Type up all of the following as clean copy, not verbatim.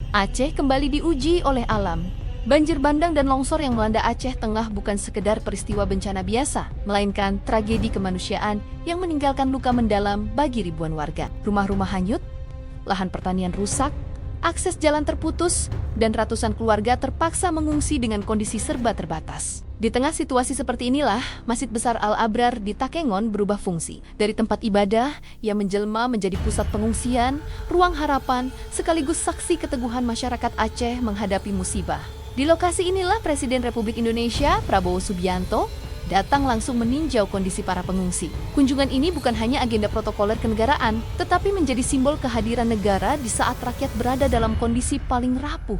Aceh kembali diuji oleh alam. Banjir bandang dan longsor yang melanda Aceh Tengah bukan sekedar peristiwa bencana biasa, melainkan tragedi kemanusiaan yang meninggalkan luka mendalam bagi ribuan warga. Rumah-rumah hanyut, lahan pertanian rusak, akses jalan terputus, dan ratusan keluarga terpaksa mengungsi dengan kondisi serba terbatas. Di tengah situasi seperti inilah, Masjid Besar Al-Abrar di Takengon berubah fungsi. Dari tempat ibadah yang menjelma menjadi pusat pengungsian, ruang harapan, sekaligus saksi keteguhan masyarakat Aceh menghadapi musibah. Di lokasi inilah Presiden Republik Indonesia, Prabowo Subianto, datang langsung meninjau kondisi para pengungsi. Kunjungan ini bukan hanya agenda protokoler kenegaraan, tetapi menjadi simbol kehadiran negara di saat rakyat berada dalam kondisi paling rapuh.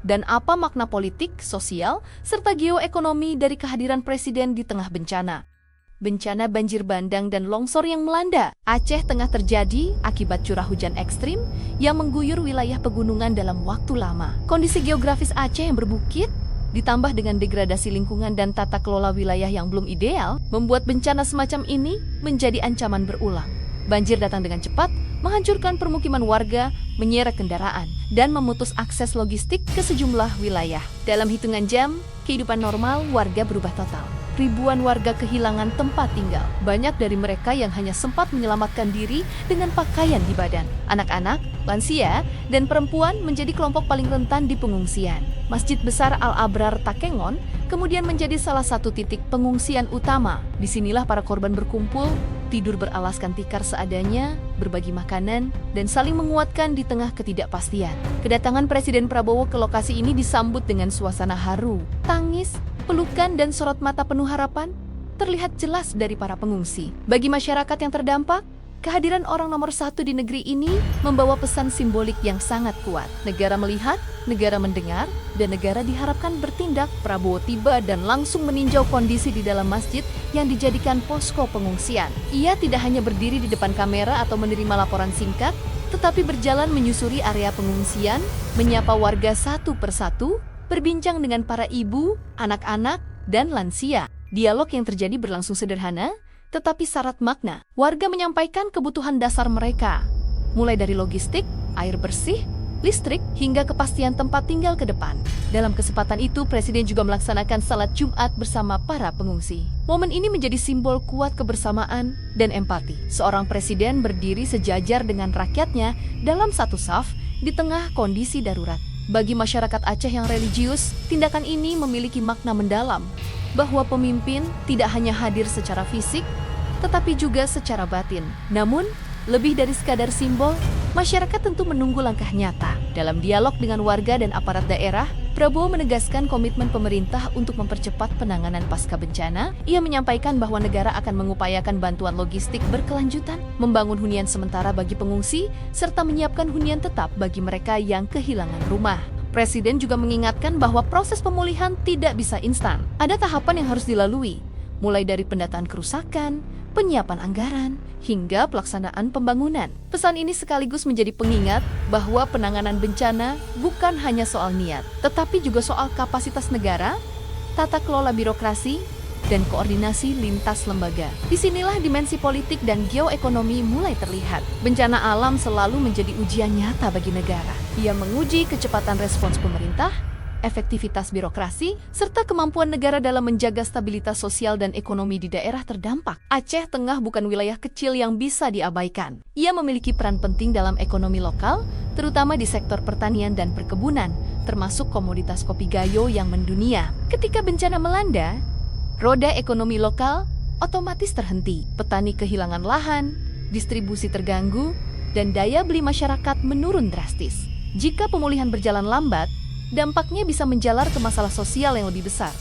Dan apa makna politik, sosial, serta geoekonomi dari kehadiran Presiden di tengah bencana? Bencana banjir bandang dan longsor yang melanda Aceh Tengah terjadi akibat curah hujan ekstrim yang mengguyur wilayah pegunungan dalam waktu lama. Kondisi geografis Aceh yang berbukit, ditambah dengan degradasi lingkungan dan tata kelola wilayah yang belum ideal, membuat bencana semacam ini menjadi ancaman berulang. Banjir datang dengan cepat, menghancurkan permukiman warga, menyeret kendaraan, dan memutus akses logistik ke sejumlah wilayah. Dalam hitungan jam, kehidupan normal warga berubah total. Ribuan warga kehilangan tempat tinggal. Banyak dari mereka yang hanya sempat menyelamatkan diri dengan pakaian di badan. Anak-anak, lansia, dan perempuan menjadi kelompok paling rentan di pengungsian. Masjid Besar Al-Abrar Takengon kemudian menjadi salah satu titik pengungsian utama. Disinilah para korban berkumpul, tidur beralaskan tikar seadanya, berbagi makanan, dan saling menguatkan di tengah ketidakpastian. Kedatangan Presiden Prabowo ke lokasi ini disambut dengan suasana haru, tangis, pelukan, dan sorot mata penuh harapan terlihat jelas dari para pengungsi. Bagi masyarakat yang terdampak, kehadiran orang nomor satu di negeri ini membawa pesan simbolik yang sangat kuat. Negara melihat, negara mendengar, dan negara diharapkan bertindak. Prabowo tiba dan langsung meninjau kondisi di dalam masjid yang dijadikan posko pengungsian. Ia tidak hanya berdiri di depan kamera atau menerima laporan singkat, tetapi berjalan menyusuri area pengungsian, menyapa warga satu persatu, berbincang dengan para ibu, anak-anak, dan lansia. Dialog yang terjadi berlangsung sederhana, tetapi syarat makna. Warga menyampaikan kebutuhan dasar mereka, mulai dari logistik, air bersih, listrik, hingga kepastian tempat tinggal ke depan. Dalam kesempatan itu, Presiden juga melaksanakan salat Jumat bersama para pengungsi. Momen ini menjadi simbol kuat kebersamaan dan empati. Seorang presiden berdiri sejajar dengan rakyatnya dalam satu saf di tengah kondisi darurat. Bagi masyarakat Aceh yang religius, tindakan ini memiliki makna mendalam, bahwa pemimpin tidak hanya hadir secara fisik, tetapi juga secara batin. Namun, lebih dari sekadar simbol, masyarakat tentu menunggu langkah nyata. Dalam dialog dengan warga dan aparat daerah, Prabowo menegaskan komitmen pemerintah untuk mempercepat penanganan pasca bencana. Ia menyampaikan bahwa negara akan mengupayakan bantuan logistik berkelanjutan, membangun hunian sementara bagi pengungsi, serta menyiapkan hunian tetap bagi mereka yang kehilangan rumah. Presiden juga mengingatkan bahwa proses pemulihan tidak bisa instan. Ada tahapan yang harus dilalui, mulai dari pendataan kerusakan, penyiapan anggaran, hingga pelaksanaan pembangunan. Pesan ini sekaligus menjadi pengingat bahwa penanganan bencana bukan hanya soal niat, tetapi juga soal kapasitas negara, tata kelola birokrasi, dan koordinasi lintas lembaga. Disinilah dimensi politik dan geoekonomi mulai terlihat. Bencana alam selalu menjadi ujian nyata bagi negara. Ia menguji kecepatan respons pemerintah, efektivitas birokrasi, serta kemampuan negara dalam menjaga stabilitas sosial dan ekonomi di daerah terdampak. Aceh Tengah bukan wilayah kecil yang bisa diabaikan. Ia memiliki peran penting dalam ekonomi lokal, terutama di sektor pertanian dan perkebunan, termasuk komoditas kopi gayo yang mendunia. Ketika bencana melanda, roda ekonomi lokal otomatis terhenti. Petani kehilangan lahan, distribusi terganggu, dan daya beli masyarakat menurun drastis. Jika pemulihan berjalan lambat, dampaknya bisa menjalar ke masalah sosial yang lebih besar,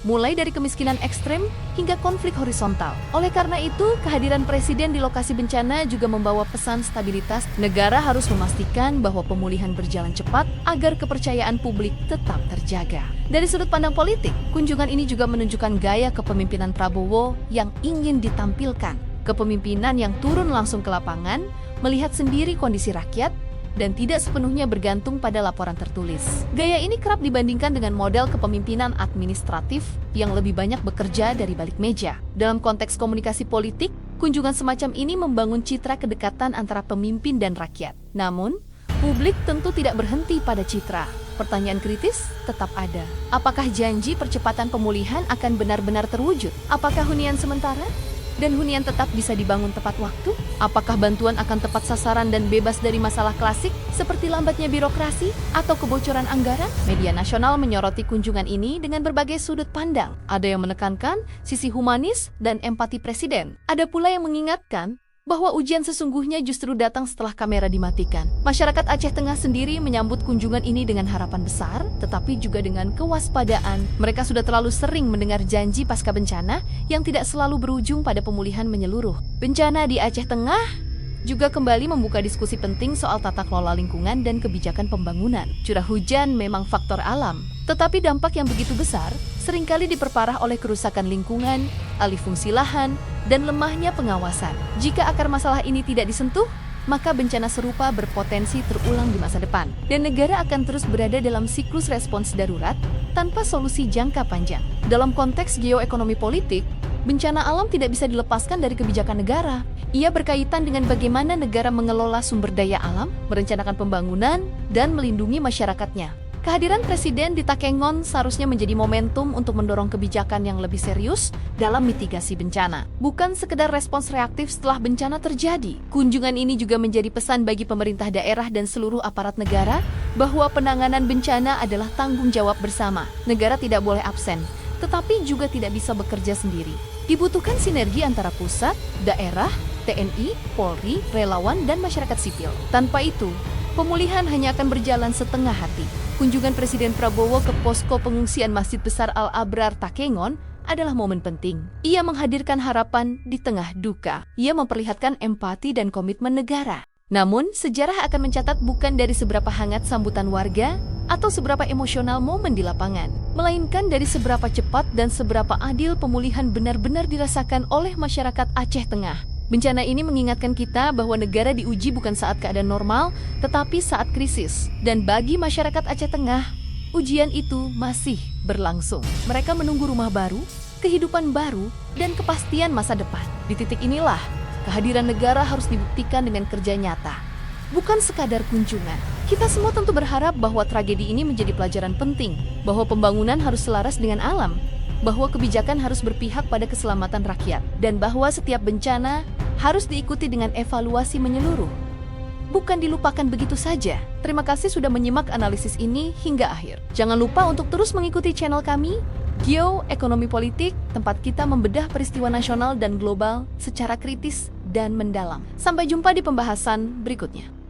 mulai dari kemiskinan ekstrem hingga konflik horizontal. Oleh karena itu, kehadiran Presiden di lokasi bencana juga membawa pesan stabilitas. Negara harus memastikan bahwa pemulihan berjalan cepat agar kepercayaan publik tetap terjaga. Dari sudut pandang politik, kunjungan ini juga menunjukkan gaya kepemimpinan Prabowo yang ingin ditampilkan. Kepemimpinan yang turun langsung ke lapangan, melihat sendiri kondisi rakyat, dan tidak sepenuhnya bergantung pada laporan tertulis. Gaya ini kerap dibandingkan dengan model kepemimpinan administratif yang lebih banyak bekerja dari balik meja. Dalam konteks komunikasi politik, kunjungan semacam ini membangun citra kedekatan antara pemimpin dan rakyat. Namun, Publik tentu tidak berhenti pada citra. Pertanyaan kritis tetap ada. Apakah janji percepatan pemulihan akan benar-benar terwujud? Apakah hunian sementara dan hunian tetap bisa dibangun tepat waktu? Apakah bantuan akan tepat sasaran dan bebas dari masalah klasik seperti lambatnya birokrasi atau kebocoran anggaran? Media nasional menyoroti kunjungan ini dengan berbagai sudut pandang. Ada yang menekankan sisi humanis dan empati presiden. Ada pula yang mengingatkan bahwa ujian sesungguhnya justru datang setelah kamera dimatikan. Masyarakat Aceh Tengah sendiri menyambut kunjungan ini dengan harapan besar, tetapi juga dengan kewaspadaan. Mereka sudah terlalu sering mendengar janji pasca bencana yang tidak selalu berujung pada pemulihan menyeluruh. Bencana di Aceh Tengah juga kembali membuka diskusi penting soal tata kelola lingkungan dan kebijakan pembangunan. Curah hujan memang faktor alam, tetapi dampak yang begitu besar seringkali diperparah oleh kerusakan lingkungan, alih fungsi lahan, dan lemahnya pengawasan. Jika akar masalah ini tidak disentuh, maka bencana serupa berpotensi terulang di masa depan. Dan negara akan terus berada dalam siklus respons darurat tanpa solusi jangka panjang. Dalam konteks geoekonomi politik, bencana alam tidak bisa dilepaskan dari kebijakan negara. Ia berkaitan dengan bagaimana negara mengelola sumber daya alam, merencanakan pembangunan, dan melindungi masyarakatnya. Kehadiran Presiden di Takengon seharusnya menjadi momentum untuk mendorong kebijakan yang lebih serius dalam mitigasi bencana. Bukan sekedar respons reaktif setelah bencana terjadi. Kunjungan ini juga menjadi pesan bagi pemerintah daerah dan seluruh aparat negara bahwa penanganan bencana adalah tanggung jawab bersama. Negara tidak boleh absen, tetapi juga tidak bisa bekerja sendiri. Dibutuhkan sinergi antara pusat, daerah, TNI, Polri, relawan, dan masyarakat sipil. Tanpa itu, pemulihan hanya akan berjalan setengah hati. Kunjungan Presiden Prabowo ke posko pengungsian Masjid Besar Al-Abrar Takengon adalah momen penting. Ia menghadirkan harapan di tengah duka. Ia memperlihatkan empati dan komitmen negara. Namun, sejarah akan mencatat bukan dari seberapa hangat sambutan warga atau seberapa emosional momen di lapangan, melainkan dari seberapa cepat dan seberapa adil pemulihan benar-benar dirasakan oleh masyarakat Aceh Tengah. Bencana ini mengingatkan kita bahwa negara diuji bukan saat keadaan normal, tetapi saat krisis. Dan bagi masyarakat Aceh Tengah, ujian itu masih berlangsung. Mereka menunggu rumah baru, kehidupan baru, dan kepastian masa depan. Di titik inilah, kehadiran negara harus dibuktikan dengan kerja nyata, bukan sekadar kunjungan. Kita semua tentu berharap bahwa tragedi ini menjadi pelajaran penting, bahwa pembangunan harus selaras dengan alam, bahwa kebijakan harus berpihak pada keselamatan rakyat, dan bahwa setiap bencana harus diikuti dengan evaluasi menyeluruh. Bukan dilupakan begitu saja. Terima kasih sudah menyimak analisis ini hingga akhir. Jangan lupa untuk terus mengikuti channel kami, Geoekonomi Politik, tempat kita membedah peristiwa nasional dan global secara kritis dan mendalam. Sampai jumpa di pembahasan berikutnya.